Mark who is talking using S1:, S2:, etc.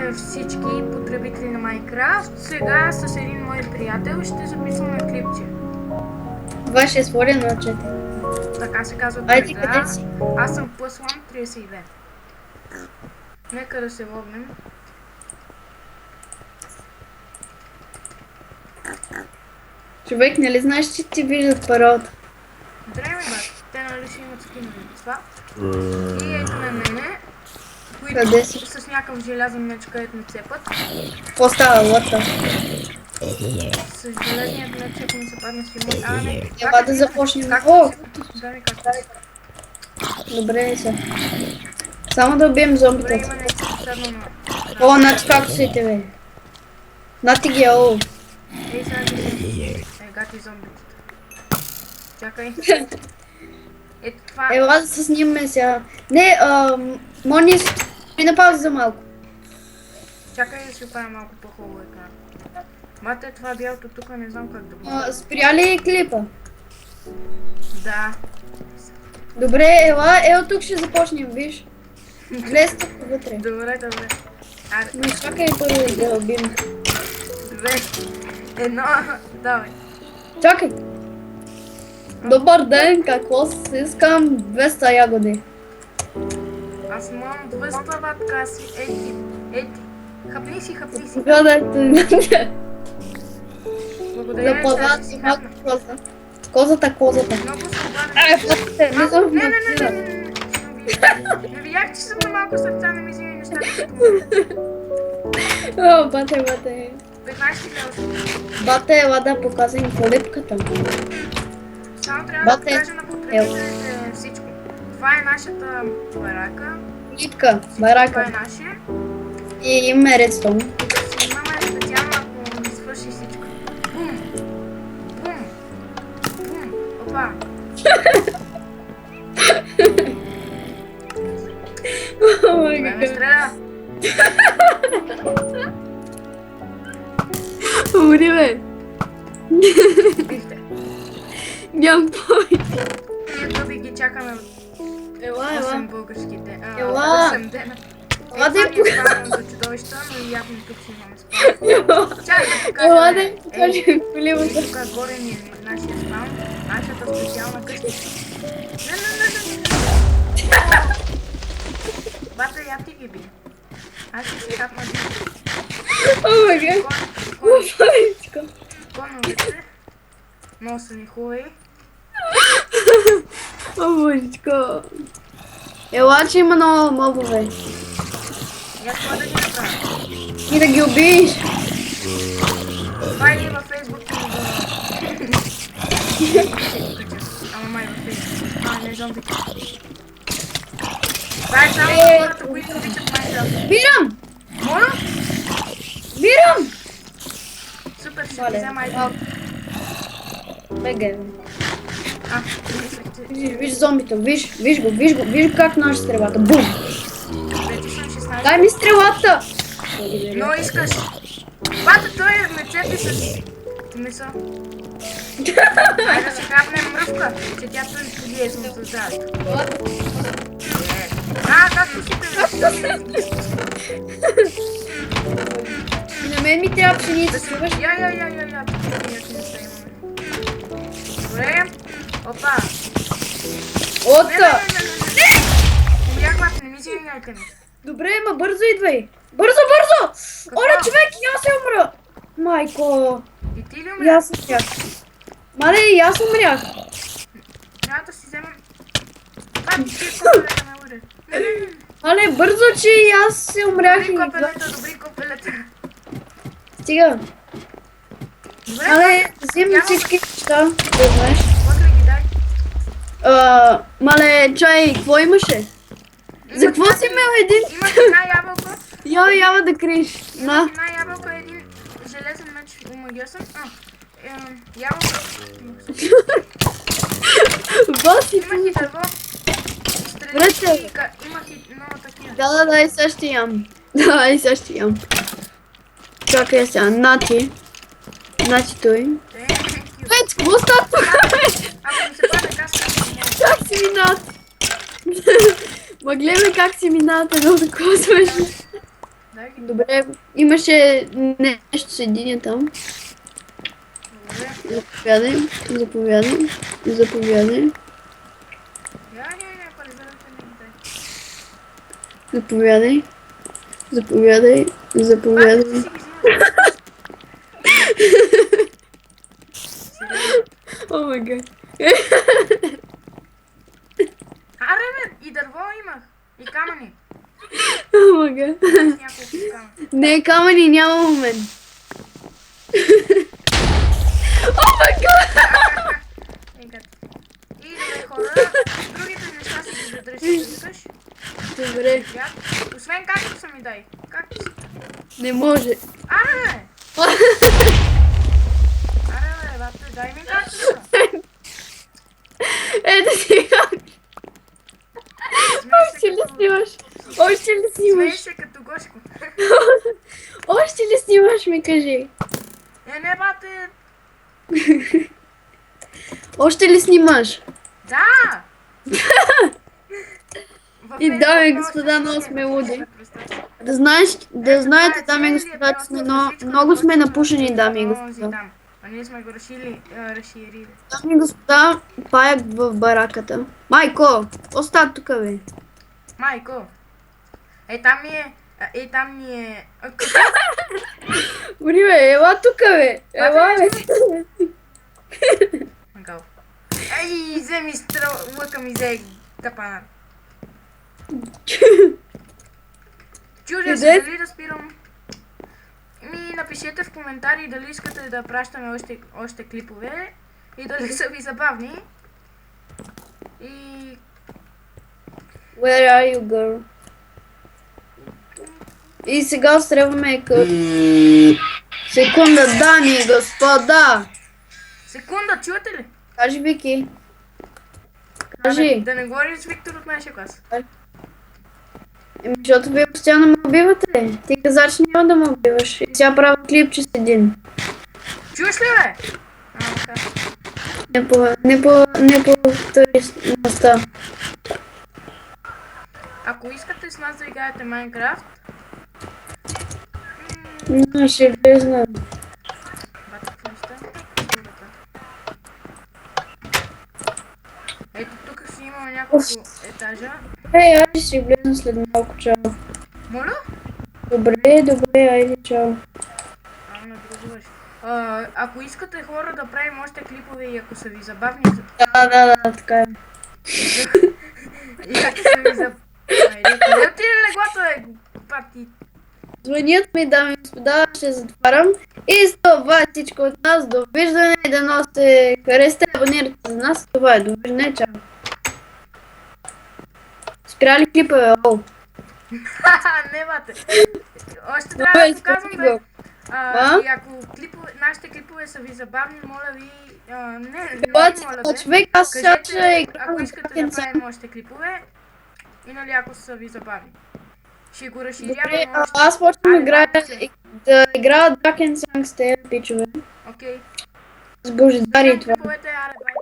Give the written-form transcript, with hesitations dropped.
S1: Здравейте всички потребители на Майнкрафт. Сега с един мой приятел ще записваме клипче.
S2: Ваше своре научете.
S1: Така се казва
S2: Айде,
S1: това.
S2: къде си?
S1: Аз съм Плъслан 32. Нека да се логнем.
S2: Човек, нали знаеш, че ти виждат паролата?
S1: Здравей, бат. Те нали си имат скинове това. И ето на мене,
S2: Къде
S1: които
S2: си?
S1: с някакъв желязен меч, където ме цепат.
S2: Какво става, лата?
S1: С железният меч, ако ми се падне си мой. А, не.
S2: Няма да започнем.
S1: Как
S2: О!
S1: Да ми как.
S2: Добре са. Само да убием
S1: Добре,
S2: зомбите.
S1: има нещо последно на...
S2: О, нати кактусите, бе. Нати ги, о.
S1: Ей, сега ги гати зомбитите. Чакай. Ето това.
S2: Ела да се снимаме сега. Не, Мони, спи на пауза за малко.
S1: Чакай да си оправя малко по-хубаво екран. Мате, това бялото тук не знам как да го...
S2: Спря ли клипа?
S1: Да.
S2: Добре, ела тук ще започнем, виж. Влезте вътре.
S1: Добре. Аре,
S2: Но чакай първо да убим.
S1: две. Едно. Давай.
S2: Чакай! Добър ден, какво си искам? 200 ягоди.
S1: Аз имам 200 ватка си. Ети. Хапни си.
S2: Гледайте.
S1: Благодаря, че
S2: Запознат
S1: си
S2: си
S1: хапна.
S2: коза. Козата.
S1: Много свободен.
S2: Пътте, не съм в
S1: Не.
S2: магазина.
S1: Не видях, че съм на малко сърца, не ми вземи нещата като
S2: О, бате.
S1: 15 лева.
S2: Бате, ела да показвам колипката.
S1: Само трябва да
S2: Бате,
S1: кажа на потребителите всичко. Това е нашата барака.
S2: Колипка,
S1: Това е
S2: барака.
S1: нашия.
S2: И имаме редстон.
S1: И да си имаме специално, ако ни свърши всичко. Бум! Опа!
S2: О май
S1: Ме
S2: гад.
S1: стреля!
S2: Ури, бе.
S1: Бихте.
S2: Нямам повече.
S1: Ние тук ги чакаме
S2: Ела.
S1: 8 българските.
S2: Ела.
S1: 8 дена.
S2: Ела да
S1: Това
S2: я
S1: ни е спавам за чудовища, но явно тук си имаме спавам. Чакай да покажем.
S2: Ела да я покажем колипката.
S1: Тук горе ни е нашия спаун, нашата специална къща. Не. Бата, я ти ги би. Аз ще си хапна би.
S2: О май гад. Повечко.
S1: Коновете. Много са ни хубави.
S2: О, божичко. Ела, че има много мобове.
S1: Я това да ги направя.
S2: И да ги убиеш.
S1: Това или във Фейсбук или го... Ама май във Фейсбук. Не зомбите. Това е само хората, които обичат Майнкрафт.
S2: Бирам!
S1: Моля?
S2: Бирам!
S1: Супер, ще ги взема айфон.
S2: Бега.
S1: Мислех, че
S2: Виж зомбито, виж го как наш стрелата. Бум!
S1: вече съм 16.
S2: Дай ми стрелата!
S1: Но искаш. Бата, той ме цепи с... Мисъл. Дай да си хапнем мръвка, че тя той изходи е съм създали. Както си те
S2: И на мен ми трябва пшеница, слушаш?
S1: Я. Тук не са имаме. Добре. Опа.
S2: Ота!
S1: Умрях, бата, не ми си виняйте ми.
S2: Добре, ма бързо идвай! Бързо! Оля, човек, и аз се умра! Майко!
S1: И ти ли
S2: И
S1: умря?
S2: аз умрях. Мале, и аз умрях.
S1: Трябва да си вземем... Това ти е копелета на уре.
S2: Мале, бързо, че и аз се умрях.
S1: Добри копелета.
S2: Стига.
S1: Добре,
S2: Мале, вземи всички неща, да знаеш.
S1: после ги дай.
S2: Мале, чай, какво имаше? За какво си имал един?
S1: Имаш една ябълка.
S2: Ява да криеш. На.
S1: Имаш една ябълка, един железен меч омагиосен. Ябълка.
S2: Боси,
S1: Имах и дърво.
S2: Връщай.
S1: Имах и много такива.
S2: да, и сега ще ям. Да, и сега ще ям. Чакай сега, нати. Нати той. Пец, какво става тук?
S1: Ако ми се паде каска,
S2: Как си минат? Ма гледай как си минат, едно такова смешно.
S1: Дай ги.
S2: Добре, имаше нещо с единия там.
S1: Добре.
S2: Заповядай, заповядай, заповядай,
S1: Ако не бъдете ми дай.
S2: заповядай, заповядай,
S1: Бати, ти
S2: заповядай.
S1: си ги взимаш. Сериозно.
S2: О май гад.
S1: Аре бе, и дърво имах. И камъни.
S2: О май гад.
S1: С няколко камъни.
S2: Не, камъни няма у мен. О май гад.
S1: И добре хора, другите неща си ги задръжи, да викаш.
S2: Добре,
S1: Освен както са ми дай. Както си.
S2: не може.
S1: Аре бе, бате, дай ми както са.
S2: Ето сега. Още
S1: Смей
S2: ли
S1: се като...
S2: снимаш? Още ли
S1: Смей
S2: снимаш?
S1: се като Гошко.
S2: Още ли снимаш, ми кажи?
S1: Не бате.
S2: Още ли снимаш?
S1: Да!
S2: И дами и господа, много сме луди. Да знаете, дами и господа, че сме много сме напушени, дами и господа.
S1: А ние сме го разширили.
S2: Дами и господа, паяк в бараката. Майко, оста тук, бе.
S1: Майко! Там ми е...
S2: Бори, бе, ела тук, бе. Ела, бе.
S1: Гал. Ей, вземи лъка ми, взе капана. Чудя се дали да спирам. Напишете в коментари дали искате да пращаме още клипове и дали са ви забавни. И...
S2: Where are you, girl? И сега отстрелваме към... Секунда, дами и господа.
S1: Секунда, чувате ли?
S2: Кажи, Вики. Кажи.
S1: Да не говориш с Виктор от нашия клас.
S2: Защото вие постоянно ме убивате. Ти каза, че няма да ме убиваш. И сега правя клипче с един.
S1: Чуваш ли, бе? Така.
S2: Не по туристността.
S1: Ако искате с нас да играете Майнкрафт,
S2: Не, ще влезна.
S1: бате, какво ще? Ето тук си имаме няколко етажа.
S2: Айде ще влезна след малко, чао.
S1: Моля?
S2: Добре, айде, чао.
S1: Не дружуваш. Ако искате хора да правим още клипове и ако са ви забавни...
S2: Да, така е.
S1: И ако са ви забавни... Къде отиде леглото, бе? Пати.
S2: Звънят ми, дами и господа, ще затварям. И с това е всичко от нас. Довиждане, дано се харесате, абонирайте за нас. Това е, довиждане, чао. Спря ли клипа, бе? Оу.
S1: Не, бате. Още трябва да показвам, бе. И ако нашите клипове са ви забавни, моля ви... Не моля, бе.
S2: Човек, аз сега ще
S1: Кажете,
S2: играм
S1: ако
S2: на
S1: искате да правим още клипове, и нали ако са ви забавни. Ще го
S2: Добре,
S1: разширяваме още.
S2: аз почвам
S1: Айде,
S2: да
S1: бате.
S2: играя Duck and Sang с тези пичове.
S1: Окей.
S2: С Божидари и това.
S1: Клиповете, аре, бай.